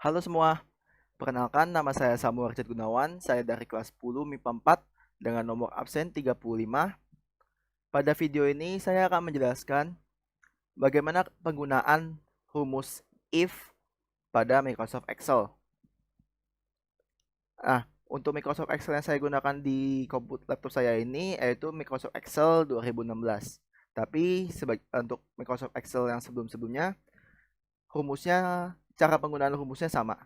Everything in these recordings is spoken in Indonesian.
Halo semua, perkenalkan nama saya Samuel Richard Gunawan, saya dari kelas 10 MIPA 4 dengan nomor absen 35. Pada video ini saya akan menjelaskan bagaimana penggunaan rumus if pada Microsoft Excel. Untuk Microsoft Excel yang saya gunakan di laptop saya ini yaitu Microsoft Excel 2016. Tapi untuk Microsoft Excel yang sebelum-sebelumnya, cara penggunaan rumusnya sama.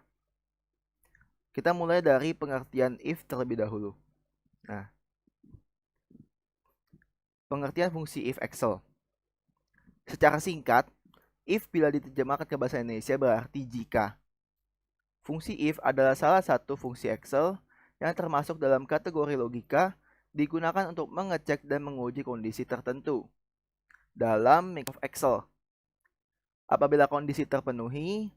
Kita mulai dari pengertian if terlebih dahulu. Nah, pengertian fungsi if Excel. Secara singkat, if bila diterjemahkan ke bahasa Indonesia berarti jika. Fungsi if adalah salah satu fungsi Excel yang termasuk dalam kategori logika digunakan untuk mengecek dan menguji kondisi tertentu dalam Microsoft Excel. Apabila kondisi terpenuhi,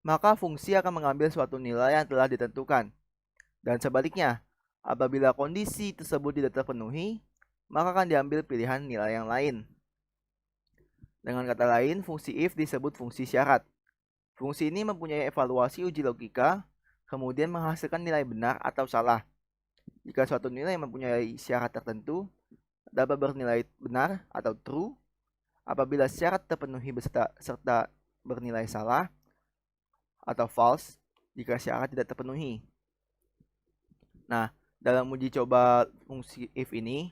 maka fungsi akan mengambil suatu nilai yang telah ditentukan. Dan sebaliknya, apabila kondisi tersebut tidak terpenuhi, maka akan diambil pilihan nilai yang lain. Dengan kata lain, fungsi if disebut fungsi syarat. Fungsi ini mempunyai evaluasi uji logika, kemudian menghasilkan nilai benar atau salah. Jika suatu nilai mempunyai syarat tertentu, dapat bernilai benar atau true. Apabila syarat terpenuhi serta bernilai salah atau false jika syarat tidak terpenuhi. Nah, dalam uji coba fungsi if ini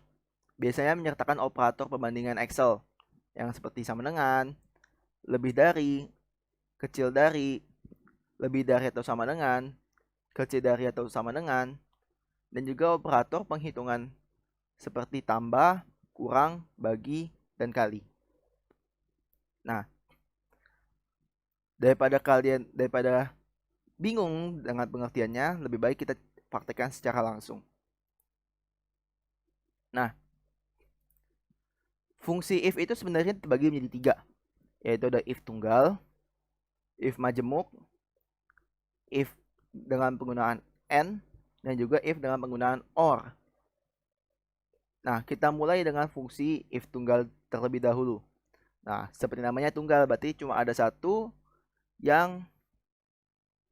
biasanya menyertakan operator perbandingan Excel yang seperti sama dengan, lebih dari, kecil dari, lebih dari atau sama dengan, kecil dari atau sama dengan, dan juga operator penghitungan seperti tambah, kurang, bagi, dan kali. Nah, daripada bingung dengan pengertiannya, lebih baik kita praktekkan secara langsung. Nah, fungsi if itu sebenarnya terbagi menjadi 3, yaitu ada if tunggal, if majemuk, if dengan penggunaan and, dan juga if dengan penggunaan or. Nah, kita mulai dengan fungsi if tunggal terlebih dahulu. Nah, seperti namanya tunggal, berarti cuma ada satu yang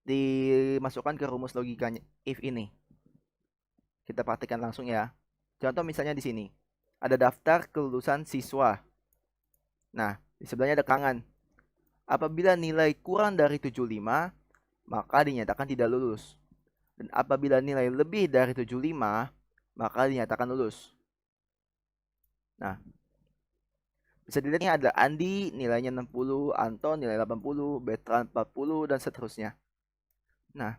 dimasukkan ke rumus logikanya if ini. Kita praktikkan langsung ya. Contoh misalnya di sini. Ada daftar kelulusan siswa. Nah, di sebelahnya ada kangan. Apabila nilai kurang dari 75, maka dinyatakan tidak lulus. Dan apabila nilai lebih dari 75, maka dinyatakan lulus. Nah, bisa dilihat ini ada Andi nilainya 60, Anton nilai 80, Bertrand 40, dan seterusnya. Nah,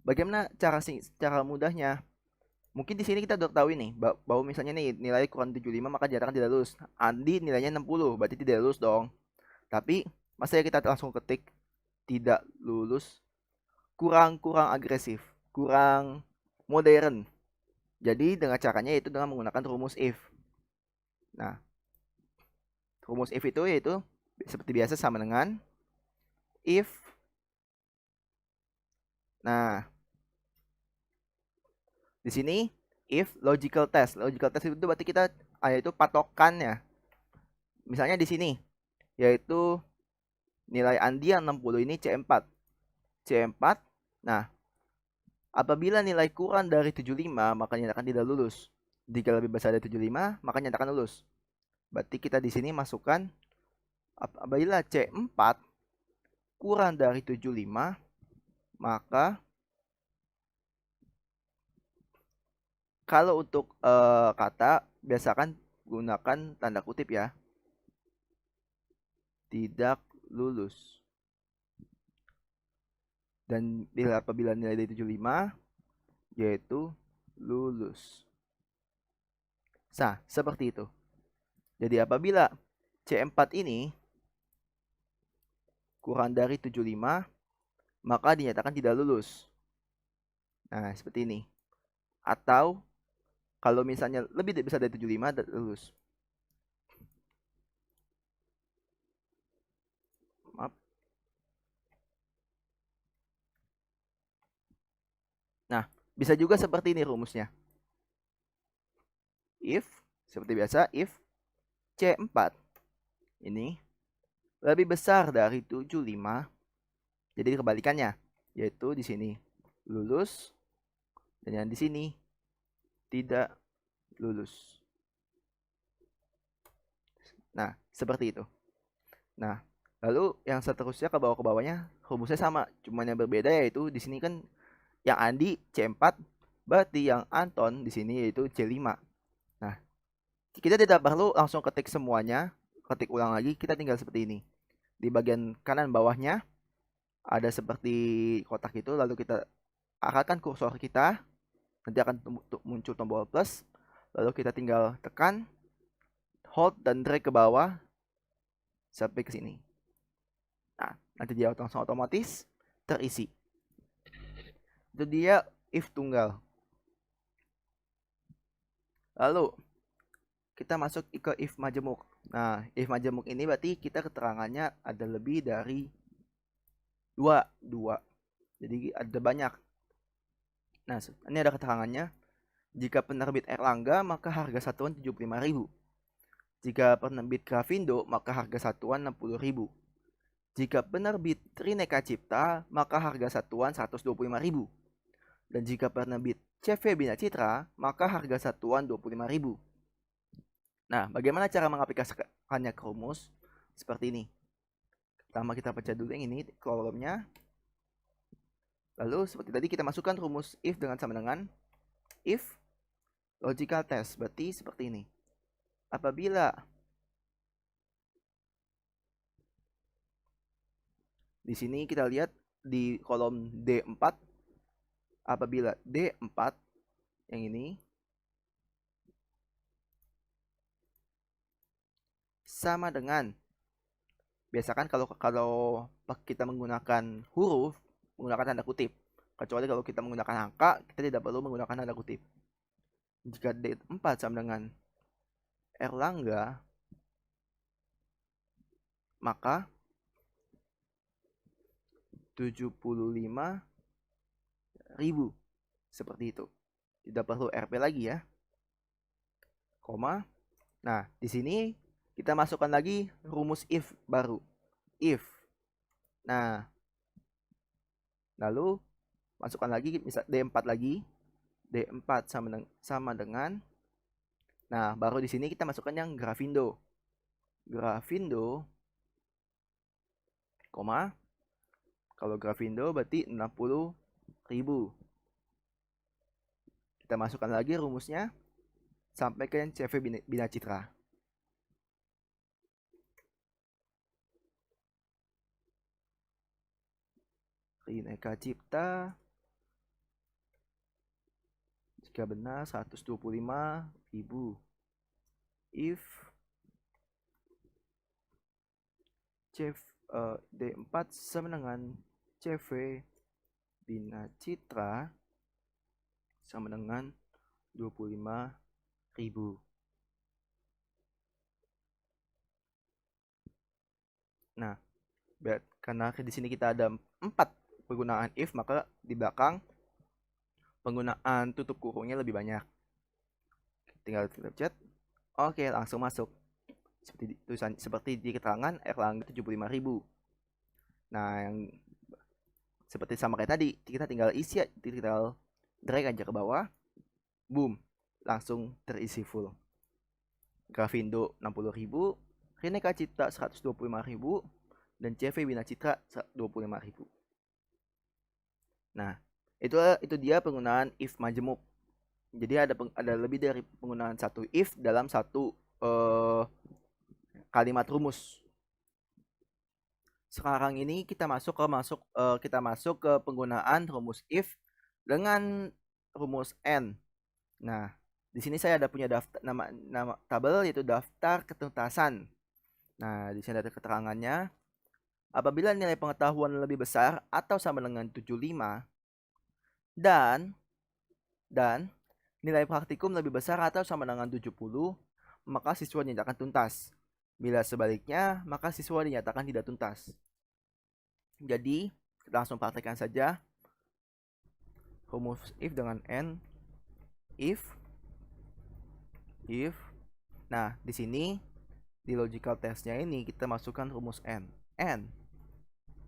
bagaimana cara mudahnya? Mungkin di sini kita udah tahu ini bahwa misalnya nih nilai kurang 75 maka dinyatakan tidak lulus. Andi nilainya 60, berarti tidak lulus dong. Tapi masa ya kita langsung ketik tidak lulus, kurang agresif, kurang modern. Jadi dengan caranya yaitu dengan menggunakan rumus if. Nah, rumus if itu yaitu seperti biasa sama dengan if. Nah, di sini if logical test. Logical test itu berarti kita yaitu patokannya. Misalnya di sini yaitu nilai Andi yang 60 ini C4. C4. Nah, apabila nilai kurang dari 75 maka nyatakan tidak lulus. Jika lebih besar dari 75 maka nyatakan lulus. Berarti kita di sini masukkan apabila C4 kurang dari 75 maka kalau untuk kata biasakan gunakan tanda kutip ya. Tidak lulus. Dan apabila nilai dari 75 yaitu lulus. Nah, seperti itu. Jadi apabila C4 ini kurang dari 75 maka dinyatakan tidak lulus. Nah, seperti ini. Atau kalau misalnya lebih besar dari 75 lulus. Maaf. Nah, bisa juga seperti ini rumusnya. If, seperti biasa, if C4 ini lebih besar dari 75, jadi kebalikannya. yaitu di sini lulus dan yang di sini tidak lulus. Nah, seperti itu. Nah, lalu yang seterusnya ke bawahnya rumusnya sama, cuman yang berbeda yaitu di sini kan yang Andi C4, berarti yang Anton di sini yaitu C5. Nah, kita tidak perlu langsung ketik semuanya, ketik ulang lagi, kita tinggal seperti ini. Di bagian kanan bawahnya ada seperti kotak itu, lalu kita arahkan kursor kita, nanti akan muncul tombol plus, lalu kita tinggal tekan, hold dan drag ke bawah sampai ke sini. Nah, nanti dia langsung otomatis terisi. Itu dia if tunggal. Lalu kita masuk ke if majemuk. Nah, if majemuk ini berarti kita keterangannya ada lebih dari dua. Jadi ada banyak. Nah, ini ada keterangannya. Jika penerbit Erlangga, maka harga satuan 75.000. Jika penerbit Grafindo, maka harga satuan 60.000. Jika penerbit Trineka Cipta, maka harga satuan 125.000. Dan jika penerbit CV Bina Citra, maka harga satuan 25.000. Nah, bagaimana cara mengaplikasikannya ke rumus? Seperti ini. Pertama kita pecah dulu yang ini kolomnya. Lalu seperti tadi kita masukkan rumus if dengan sama dengan if logical test. Berarti seperti ini. Apabila di sini kita lihat di kolom D4, apabila D4 yang ini sama dengan, biasakan kalau kita menggunakan huruf, menggunakan tanda kutip. Kecuali kalau kita menggunakan angka, kita tidak perlu menggunakan tanda kutip. Jika D4 sama dengan Erlangga, maka 75.000. Seperti itu. Tidak perlu RP lagi ya. Koma. Nah, di sini kita masukkan lagi rumus if baru. If. Nah, lalu masukkan lagi misal D4 lagi. D4 sama dengan, nah baru di sini kita masukkan yang Grafindo. Grafindo, koma. Kalau Grafindo berarti 60.000. Kita masukkan lagi rumusnya sampai ke yang CV Bina Citra. Trineka Cipta, jika benar 125.000. If D4 sama dengan CV Bina Citra sama dengan 25.000. Nah, karena di sini kita ada 4 penggunaan if, maka di belakang penggunaan tutup kurungnya lebih banyak. Tinggal kita chat. Oke, langsung masuk. Seperti tulisan, seperti di keterangan Erlangga 75.000. Nah, yang seperti sama kayak tadi, kita tinggal isi, tinggal drag aja ke bawah. Boom, langsung terisi full. Grafindo 60.000, Trineka Cipta 125.000, dan CV Bina Citra 25.000. Nah, itu dia penggunaan if majemuk. Jadi ada lebih dari penggunaan satu if dalam satu kalimat rumus. Sekarang ini kita masuk ke penggunaan rumus if dengan rumus n. Nah, di sini saya ada punya daftar nama tabel yaitu daftar ketuntasan. Nah, di sini ada keterangannya. Apabila nilai pengetahuan lebih besar atau sama dengan 75 dan nilai praktikum lebih besar atau sama dengan 70, maka siswa dinyatakan tuntas. Bila sebaliknya, maka siswa dinyatakan tidak tuntas. Jadi, kita langsung praktekkan saja. Rumus if dengan n. If. Nah, di sini di logical testnya ini kita masukkan rumus n.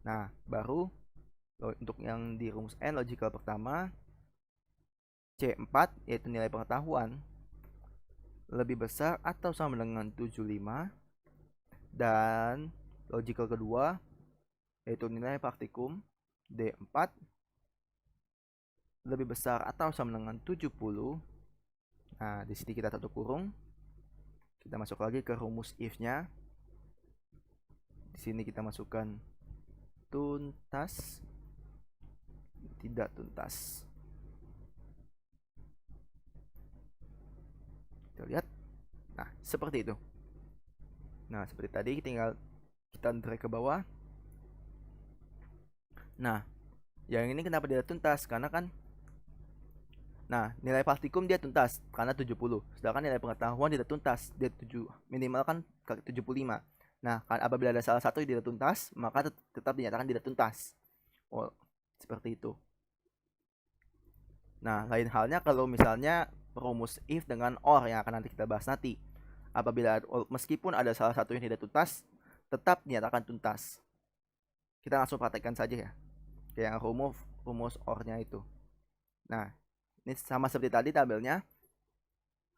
Nah, baru Untuk yang di rumus N logical pertama, C4 yaitu nilai pengetahuan lebih besar atau sama dengan 75, dan logical kedua yaitu nilai praktikum D4 lebih besar atau sama dengan 70. Nah, di sini kita tutup kurung. Kita masuk lagi ke rumus if-nya. Di sini kita masukkan tuntas, tidak tuntas. Kita lihat. Nah, seperti itu. Nah, seperti tadi tinggal kita drag ke bawah. Nah, yang ini kenapa tidak tuntas? Karena kan nilai praktikum dia tuntas karena 70. Sedangkan nilai pengetahuan tidak tuntas. Dia minimal kan 75. Nah, kan apabila ada salah satu yang tidak tuntas, maka tetap dinyatakan tidak tuntas. Oh, seperti itu. Nah, lain halnya kalau misalnya rumus if dengan or yang akan nanti kita bahas nanti. Apabila meskipun ada salah satu yang tidak tuntas, tetap dinyatakan tuntas. Kita langsung praktekkan saja ya. Kayak rumus or-nya itu. Nah, ini sama seperti tadi tabelnya.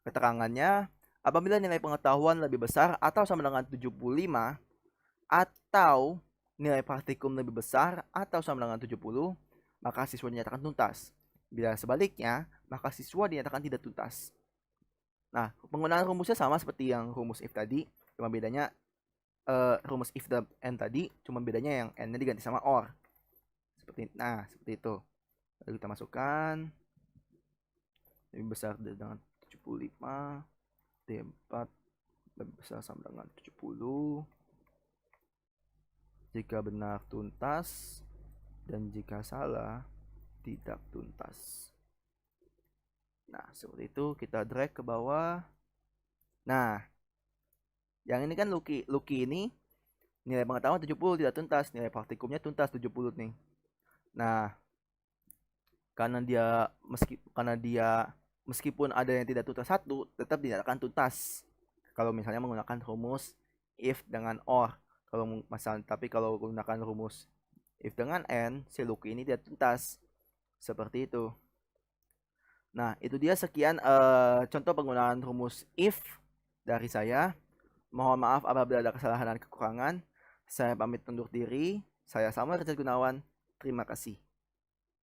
Keterangannya, apabila nilai pengetahuan lebih besar atau sama dengan 75, atau nilai praktikum lebih besar atau sama dengan 70, maka siswa dinyatakan tuntas. Bila sebaliknya, maka siswa dinyatakan tidak tuntas. Nah, penggunaan rumusnya sama seperti yang rumus if tadi, cuma bedanya rumus if dan n tadi, cuma bedanya yang n-nya diganti sama or. Seperti itu. Lalu kita masukkan lebih besar dengan 75, D4 lebih besar sama dengan 70. Jika benar tuntas, dan jika salah tidak tuntas. Nah, seperti itu kita drag ke bawah. Nah, yang ini kan Lucky ini nilai pengetahuan 70 tidak tuntas, nilai praktikumnya tuntas 70 nih. Nah, karena dia meskipun ada yang tidak tuntas satu, tetap dinyatakan tuntas. Kalau misalnya menggunakan rumus if dengan or. Tapi kalau menggunakan rumus if dengan n, si Lucky ini tidak tuntas. Seperti itu. Nah, itu dia sekian contoh penggunaan rumus if dari saya. Mohon maaf apabila ada kesalahan dan kekurangan. Saya pamit undur diri. Saya Samuel Richard Gunawan. Terima kasih.